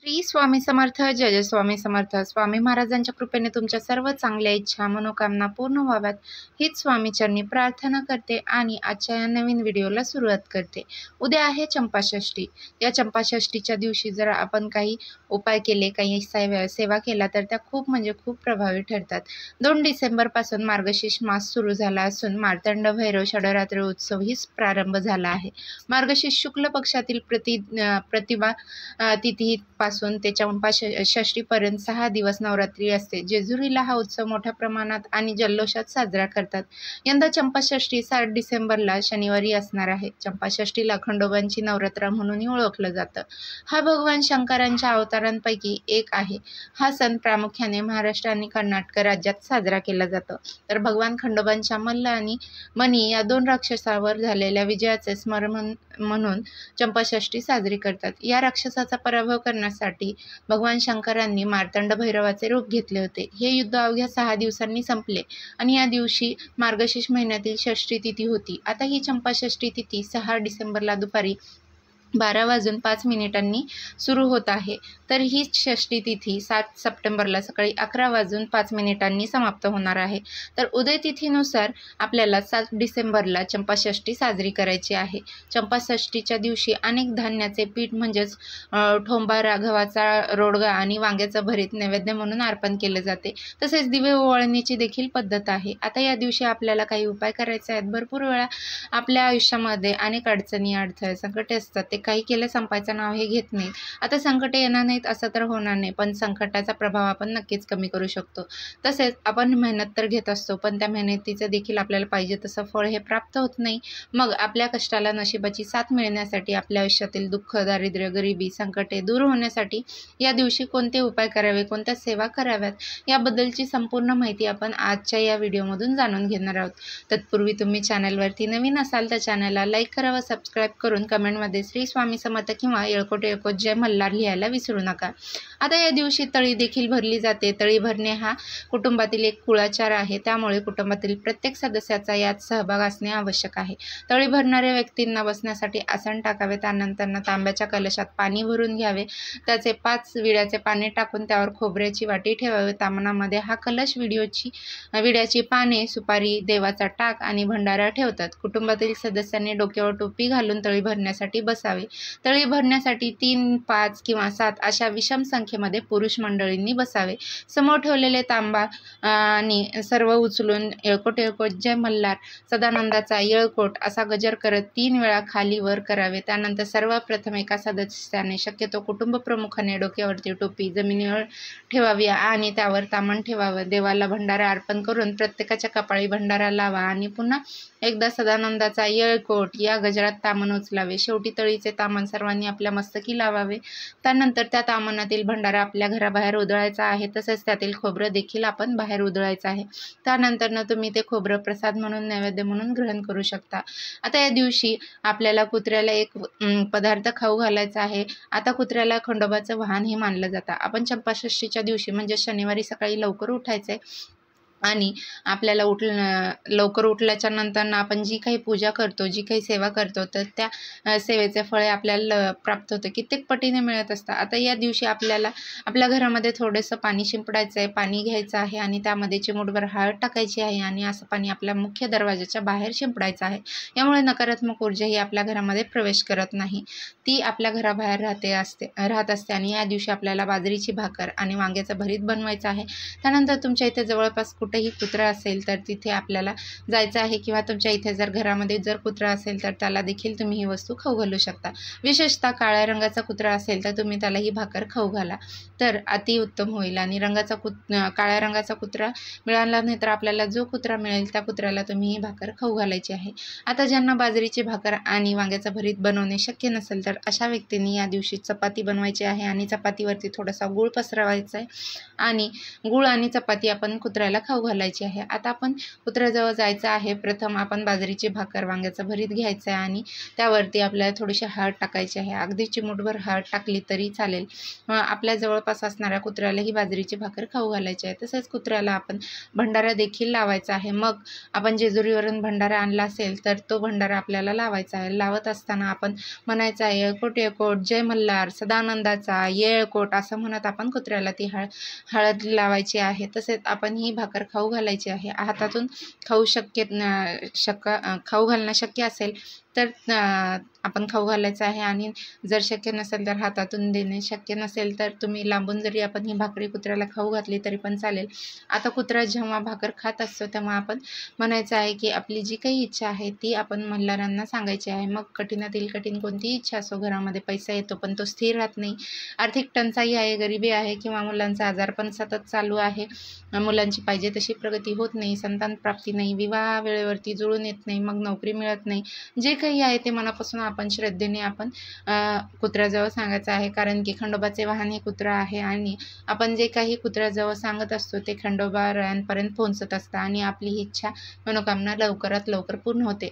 श्री स्वामी समर्थ. जय जय स्वामी समर्थ. स्वामी महाराजांच्या कृपेने तुमच्या सर्व चांगल्या इच्छा मनोकामना पूर्ण व्हाव्यात हीच स्वामीचरणी प्रार्थना करते आणि आजच्या या नवीन व्हिडिओला सुरुवात करते. उद्या आहे चंपाषष्ठी. या चंपाषष्ठीच्या दिवशी जर आपण काही उपाय केले, काही सेवा केला तर त्या खूप प्रभावी ठरतात. 2 डिसेंबरपासून मार्गशीर्ष मास सुरू झाला असून मार्तंड भैरव षडरात्री उत्सव ही प्रारंभ झाला आहे. मार्गशीर्ष शुक्ल पक्षातील प्रतिभा तिथी पासून ते चंपाषष्ठीपर्यंत 6 दिवस नवरात्री असते. जेजुरीला हा उत्सव मोठ्या प्रमाणात आणि जल्लोषात साजरा करतात. यंदा चंपाषष्ठी 7 डिसेंबरला शनिवारी असणार आहे. चंपाषष्ठीला खंडोबांची नवरात्र म्हणूनही ओळखलं जातं. हा भगवान शंकरांच्या अवतारांपैकी एक आहे. हा सण प्रामुख्याने महाराष्ट्र आणि कर्नाटक राज्यात साजरा केला जातो. तर भगवान खंडोबांच्या मल्ल आणि मणी या 2 राक्षसावर झालेल्या विजयाचे स्मरण म्हणून चंपाषष्ठी साजरी करतात. या राक्षसाचा पराभव करण्यासाठी भगवान शंकरांनी मार्तंड भैरवाचे रूप घेतले होते. हे युद्ध अवघ्या 6 दिवसांनी संपले आणि या दिवशी मार्गशीर्ष महिन्यातील षष्ठी तिथी होती. आता ही चंपाषष्ठी तिथी 6 डिसेंबरला दुपारी 12:05 सुरू होत आहे. तर ही षष्ठी तिथी 7 सप्टेंबरला सकाळी 11:05 समाप्त होणार आहे. तर उदय तिथीनुसार आपल्याला 7 डिसेंबरला चंपाषष्ठी साजरी करायची आहे. चंपाषष्ठीच्या दिवशी अनेक धान्याचे पीठ म्हणजेच ठोंबा, गव्हाचा रोडगा आणि वांग्याचं भरीत नैवेद्य म्हणून अर्पण केले जाते. तसेच दिवे ओवाळण्याची देखील पद्धत आहे. आता या दिवशी आपल्याला काही उपाय करायचे आहेत. भरपूर वेळा आपल्या आयुष्यामध्ये अनेक अडचणी, अडथळे, संकटे असतात. ते काही केलं संपायचं नाव हे घेत नाहीत. आता संकटे येणार नाहीत असं तर होणार नाही, पण संकटाचा प्रभाव आपण नक्कीच कमी करू शकतो. तसेच आपण मेहनत तर घेत असतो, पण त्या मेहनतीचं देखील आपल्याला पाहिजे तसं फळ हे प्राप्त होत नाही. मग आपल्या कष्टाला नशिबाची साथ मिळण्यासाठी, आपल्या आयुष्यातील दुःख, दारिद्र्य, गरिबी, संकटे दूर होण्यासाठी या दिवशी कोणते उपाय करावे, कोणत्या सेवा कराव्यात याबद्दलची संपूर्ण माहिती आपण आजच्या या व्हिडिओमधून जाणून घेणार आहोत. तत्पूर्वी तुम्ही चॅनलवरती नवीन असाल तर चॅनलला लाईक करा व सबस्क्राईब करून कमेंटमध्ये श्री स्वामी समर्थ किंवा येळकोट येळकोट जय मल्हार लिहायला विसरू नका. आता या दिवशी तळी देखील भरली जाते. तळी भरणे हा कुटुंबातील एक कुळाचार आहे. त्यामुळे कुटुंबातील प्रत्येक सदस्याचा यात सहभाग असणे आवश्यक आहे. तळी भरणाऱ्या व्यक्तींना बसण्यासाठी आसन टाकावे. त्यानंतर तांब्याच्या कलशात पाणी भरून घ्यावे. त्याचे 5 विड्याचे पाने टाकून त्यावर खोबऱ्याची वाटी ठेवावी. तामणामध्ये हा कलश विड्याची पाने, सुपारी, देवाचा टाक आणि भंडारा ठेवतात. कुटुंबातील सदस्यांनी डोक्यावर टोपी घालून तळी भरण्यासाठी बसावे. तळी भरण्यासाठी 3, 5 किंवा 7 अशा विषम संख्येमध्ये पुरुष मंडळींनी बसावे. समोर ठेवलेले तांबा आणि सर्व उचलून येळकोट येळकोट जय मल्हार, सदानंदाचा येळकोट असा गजर करत 3 वेळा खाली वर करावे. त्यानंतर सर्वप्रथम एका सदस्याने, शक्यतो कुटुंब प्रमुखाने, डोक्यावरती टोपी जमिनीवर ठेवावी आणि त्यावर तामण ठेवावं. देवाला भंडारा अर्पण करून प्रत्येकाच्या कपाळी भंडारा लावा आणि पुन्हा एकदा सदानंदाचा येळकोट या गजरात तामण उचलावे. शेवटी तळीचे तामण सर्वांनी आपल्या मस्तकी लावावे. त्यानंतर त्या तामणातील भंडारा आपल्या घराबाहेर उधळायचा आहे. तसेच त्यातील खोबरं देखील आपण बाहेर उधळायचं आहे. त्यानंतर तुम्ही ते खोबरं प्रसाद म्हणून, नैवेद्य म्हणून ग्रहण करू शकता. आता या दिवशी आपल्याला कुत्र्याला एक पदार्थ खाऊ घालायचा आहे. आता कुत्र्याला खंडोबाचं वाहन हे मानलं जातं. आपण चंपाषष्ठीच्या दिवशी म्हणजे शनिवारी सकाळी लवकर उठायचंय आणि आपल्याला लवकर उठल्याच्या नंतर आपण जी काही पूजा करतो, जी काही सेवा करतो, तर त्या सेवेचे फळे आपल्याला प्राप्त होतं, कित्येक पटीने मिळत असतं. आता या दिवशी आपल्याला आपल्या घरामध्ये थोडंसं पाणी शिंपडायचं आहे. पाणी घ्यायचं आहे आणि त्यामध्ये चिमूटभर हळद टाकायची आहे आणि असं पाणी आपल्या मुख्य दरवाजाच्या बाहेर शिंपडायचं आहे. यामुळे नकारात्मक ऊर्जा ही आपल्या घरामध्ये प्रवेश करत नाही, ती आपल्या घराबाहेर राहत असते. आणि या दिवशी आपल्याला बाजरीची भाकर आणि वांग्याचं भरीत बनवायचं आहे. त्यानंतर तुमच्या इथे जवळपास कुठेही कुत्रा असेल तर तिथे आपल्याला जायचं आहे, किंवा तुमच्या इथे जर घरामध्ये जर कुत्रा असेल तर त्याला देखील तुम्ही ही वस्तू खाऊ घालू शकता. विशेषतः काळ्या रंगाचा कुत्रा असेल तर तुम्ही त्याला ही भाकर खाऊ घाला तर अतिउत्तम होईल. आणि काळ्या रंगाचा कुत्रा मिळाला नाही तर आपल्याला जो कुत्रा मिळेल त्या कुत्र्याला तुम्ही ही भाकर खाऊ घालायची आहे. आता ज्यांना बाजरीची भाकर आणि वांग्याचं भरीत बनवणे शक्य नसेल तर अशा व्यक्तींनी या दिवशी चपाती बनवायची आहे आणि चपातीवरती थोडासा गूळ पसरवायचा आहे आणि गूळ आणि चपाती आपण कुत्र्याला खाऊ खाऊ घालायची आहे. आता आपण कुत्र्याजवळ जायचं आहे. प्रथम आपण बाजरीची भाकर, वांग्याचं भरीत घ्यायचं आहे आणि त्यावरती आपल्याला थोडीशी हळद टाकायची आहे. अगदी चिमूटभर हळद टाकली तरी चालेल. आपल्या जवळपास असणाऱ्या कुत्र्याला ही बाजरीची भाकर खाऊ घालायची आहे. तसेच कुत्र्याला आपण भंडारा देखील लावायचा आहे. मग आपण जेजुरीवरून भंडारा आणला असेल तर तो भंडारा आपल्याला लावायचा आहे. लावत असताना आपण म्हणायचं आहे, येळकोट येळकोट जय मल्हार सदानंदाचा येळकोट असं म्हणत आपण कुत्र्याला ती हळद लावायची आहे. तसेच आपण ही भाकर खाऊ घालायची आहे. हातातून खाऊ घालणं शक्य असेल तर आपण खाऊ घालायचं आहे आणि जर शक्य नसेल तर हातातून देणे शक्य नसेल तर तुम्ही लांबून जरी आपण ही भाकरी कुत्र्याला खाऊ घातली तरी पण चालेल. आता कुत्रा जेव्हा भाकर खात असतो तेव्हा आपण म्हणायचं आहे की आपली जी काही इच्छा आहे ती आपण मल्हारांना सांगायची आहे. मग कठीणातील कठीण कोणतीही इच्छा असो, घरामध्ये पैसा येतो पण तो स्थिर राहत नाही, आर्थिक टंचाई आहे, गरिबी आहे किंवा मुलांचा आजारपण सतत चालू आहे, मुलांची पाहिजे तशी प्रगती होत नाही, संतान प्राप्ती नाही, विवाह वेळेवरती जुळून येत नाही, मग नोकरी मिळत नाही, जे काही आहे ते मनापासून आपण श्रद्धेने आपण कुत्र्याजवळ सांगायचं आहे. कारण की खंडोबाचे वाहन हे कुत्रा आहे आणि आपण जे काही कुत्र्याजवळ सांगत असतो ते खंडोबारायांपर्यंत पोहोचत असतं आणि आपली ही इच्छा मनोकामना लवकरात लवकर पूर्ण होते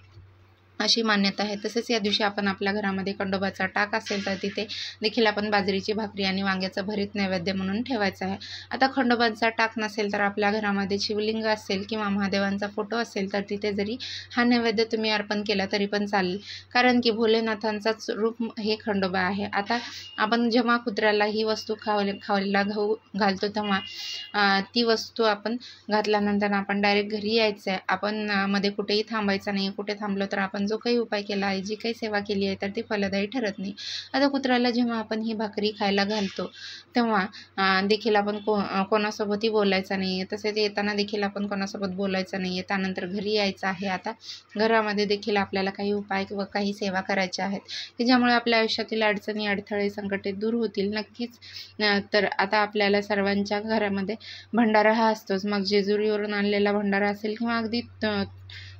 अशी मान्यता आहे. तसेच या दिवशी आपण आपल्या घरामध्ये खंडोबाचा टाक असेल तर तिथे देखील आपण बाजरीची भाकरी आणि वांग्याचं भरीत नैवेद्य म्हणून ठेवायचं आहे. आता खंडोबाचा टाक नसेल तर आपल्या घरामध्ये शिवलिंग असेल किंवा महादेवांचा फोटो असेल तर तिथे जरी हा नैवेद्य तुम्ही अर्पण केला तरी पण चालेल. कारण की भोलेनाथांचाच रूप हे खंडोबा आहे. आता आपण जेव्हा कुत्र्याला ही वस्तू खायला घालतो तेव्हा ती वस्तू आपण घातल्यानंतर आपण डायरेक्ट घरी यायचं आहे. आपण मध्ये कुठेही थांबायचं नाही. कुठे थांबलो तर आपण जो काही उपाय केला आहे, जी काही सेवा केली आहे तर ती फलदायी ठरत नाही. आता कुत्र्याला जेव्हा आपण ही भाकरी खायला घालतो तेव्हा देखील आपण कोणासोबतही बोलायचं नाही आहे. तसेच येताना देखील आपण कोणासोबत बोलायचं नाही आहे. त्यानंतर घरी यायचं आहे. आता घरामध्ये देखील आपल्याला काही उपाय व काही सेवा करायच्या आहेत की ज्यामुळे आपल्या आयुष्यातील अडचणी, अडथळे, संकटे दूर होतील. नक्कीच तर आता आपल्याला सर्वांच्या घरामध्ये भंडारा हा असतोच. मग जेजुरीवरून आणलेला भंडारा असेल किंवा अगदी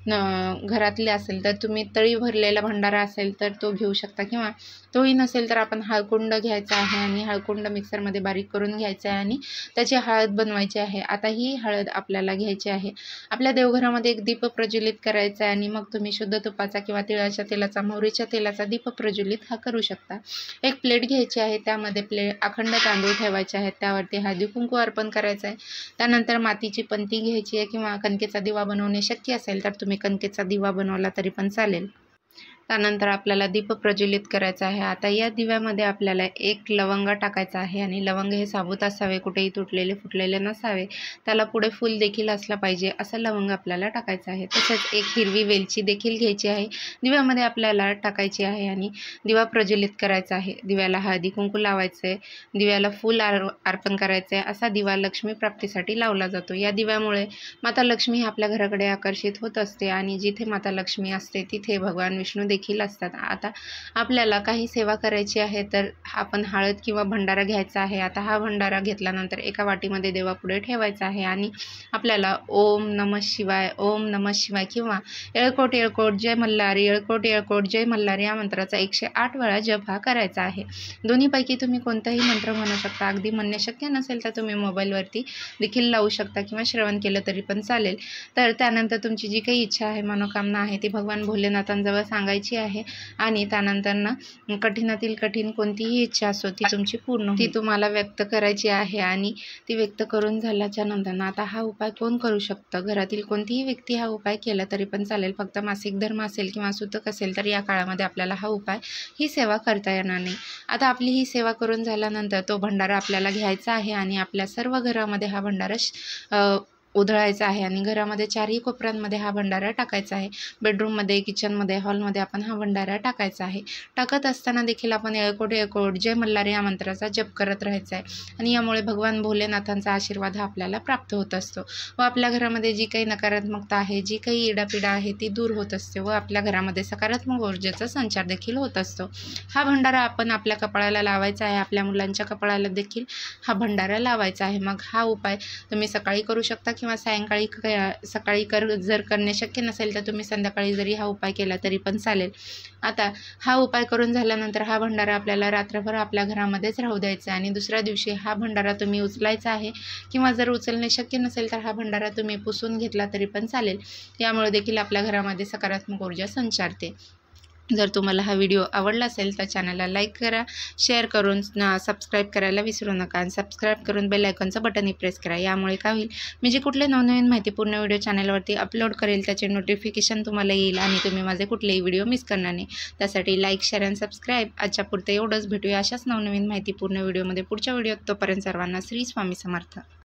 घरातले असेल तर तुम्ही तळी भरलेला भंडारा असेल तर तो घेऊ शकता किंवा तोही नसेल तर आपण हळकुंड घ्यायचा आहे आणि हळकुंड मिक्सरमध्ये बारीक करून घ्यायचा आहे आणि त्याची हळद बनवायची आहे. आता ही हळद आपल्याला घ्यायची आहे. आपल्या देवघरामध्ये एक दीप प्रज्वलित करायचा आहे आणि मग तुम्ही शुद्ध तुपाचा किंवा तिळाच्या तेलाचा, मोहरीच्या तेलाचा दीप प्रज्वलित हा करू शकता. एक प्लेट घ्यायची आहे. त्यामध्ये अखंड तांदूळ ठेवायचे आहेत. त्यावरती हळदी कुंकू अर्पण करायचं आहे. त्यानंतर मातीची पंती घ्यायची आहे किंवा कणकेचा दिवा बनवणे शक्य असेल तर तुम्ही कणकेचा दिवा बनवला तरी पण चालेल. त्यानंतर आपल्याला दीप प्रज्वलित करायचा आहे. आता या दिव्यामध्ये आपल्याला एक लवंग टाकायचा आहे आणि लवंग हे साबूत असावे, कुठेही तुटलेले फुटलेले नसावे, त्याला पुढे फूल देखील असला पाहिजे असं लवंग आपल्याला टाकायचं आहे. तसंच एक हिरवी वेलची देखील घ्यायची आहे, दिव्यामध्ये आपल्याला टाकायची आहे आणि दिवा प्रज्वलित करायचा आहे. दिव्याला हळदी कुंकू लावायचं आहे, दिव्याला फूल अर्पण करायचं आहे. असा दिवा लक्ष्मी प्राप्तीसाठी लावला जातो. या दिव्यामुळे माता लक्ष्मी आपल्या घराकडे आकर्षित होत असते आणि जिथे माता लक्ष्मी असते तिथे भगवान विष्णू देखील असतात. आता आपल्याला काही सेवा करायची आहे तर आपण हळद किंवा भंडारा घ्यायचा आहे. आता हा भंडारा घेतल्यानंतर एका वाटीमध्ये देवापुढे ठेवायचा आहे आणि आपल्याला ओम नमः शिवाय, ओम नमः शिवाय किंवा येळकोट येळकोट जय मल्हार, येळकोट येळकोट जय मल्हार या मंत्राचा 108 वेळा जप हा करायचा आहे. दोन्हीपैकी तुम्ही कोणताही मंत्र म्हणू शकता. अगदी म्हणणे शक्य नसेल तर तुम्ही मोबाईलवरती देखील लावू शकता किंवा श्रवण केलं तरी पण चालेल. तर त्यानंतर तुमची जी काही इच्छा आहे, मनोकामना आहे ती भगवान भोलेनाथांजवळ सांगायची आहे आणि त्यानंतर कठीणातील कठीण कोणतीही इच्छा असो ती तुमची पूर्ण ती तुम्हाला व्यक्त करायची आहे आणि ती व्यक्त करून झाल्याच्या नंतर आता हा उपाय कोण करू शकतं? घरातील कोणतीही व्यक्ती हा उपाय केला तरी पण चालेल. फक्त मासिक धर्म असेल किंवा सुतक असेल तर या काळामध्ये आपल्याला हा उपाय, ही सेवा करता येणार नाही. आता आपली ही सेवा करून झाल्यानंतर तो भंडारा आपल्याला घ्यायचा आहे आणि आपल्या सर्व घरामध्ये हा भंडारा उधळायचा आहे आणि घरामध्ये चारही कोपऱ्यांमध्ये हा भंडारा टाकायचा आहे. बेडरूममध्ये, किचनमध्ये, हॉलमध्ये आपण हा भंडारा टाकायचा आहे. टाकत असताना देखील आपण येळकोट येळकोट जय मल्हार या मंत्राचा जप करत राहायचा आहे आणि यामुळे भगवान भोलेनाथांचा आशीर्वाद हा आपल्याला प्राप्त होत असतो व आपल्या घरामध्ये जी काही नकारात्मकता आहे, जी काही इडापिडा आहे ती दूर होत असते व आपल्या घरामध्ये सकारात्मक ऊर्जेचा संचार देखील होत असतो. हा भंडारा आपण आपल्या कपाळाला लावायचा आहे. आपल्या मुलांच्या कपाळाला देखील हा भंडारा लावायचा आहे. मग हा उपाय तुम्ही सकाळी करू शकता किंवा किंवा सायंकाळी सकाळी जर करणे शक्य नसेल तर तुम्ही संध्याकाळी जरी हा उपाय केला तरी पण चालेल. आता हा उपाय करून झाल्यानंतर हा भंडारा आपल्याला रात्रभर आपल्या घरामध्येच राहू द्यायचा आणि दुसऱ्या दिवशी हा भंडारा तुम्ही उचलायचा आहे, किंवा जर उचलणे शक्य नसेल तर हा भंडारा तुम्ही पुसून घेतला तरी पण चालेल. यामुळे देखील आपल्या घरामध्ये सकारात्मक ऊर्जा संचारते. जर तुम्हाला हा व्हिडिओ आवडला असेल तर चॅनलला लाईक करा, शेअर करून सबस्क्राईब करायला विसरू नका आणि सबस्क्राईब करून बेल आयकॉनचं बटनही प्रेस करा. यामुळे काय होईल, मी जे कुठले नवनवीन माहितीपूर्ण व्हिडिओ चॅनलवरती अपलोड करेल त्याचे नोटिफिकेशन तुम्हाला येईल आणि तुम्ही माझे कुठलेही व्हिडिओ मिस करणार नाही. त्यासाठी लाईक, शेअर आणि सबस्क्राईब. आजच्या पुरते एवढंच. भेटूया अशाच नवनवीन माहितीपूर्ण व्हिडिओमध्ये पुढच्या व्हिडिओत. तोपर्यंत सर्वांना श्री स्वामी समर्थ.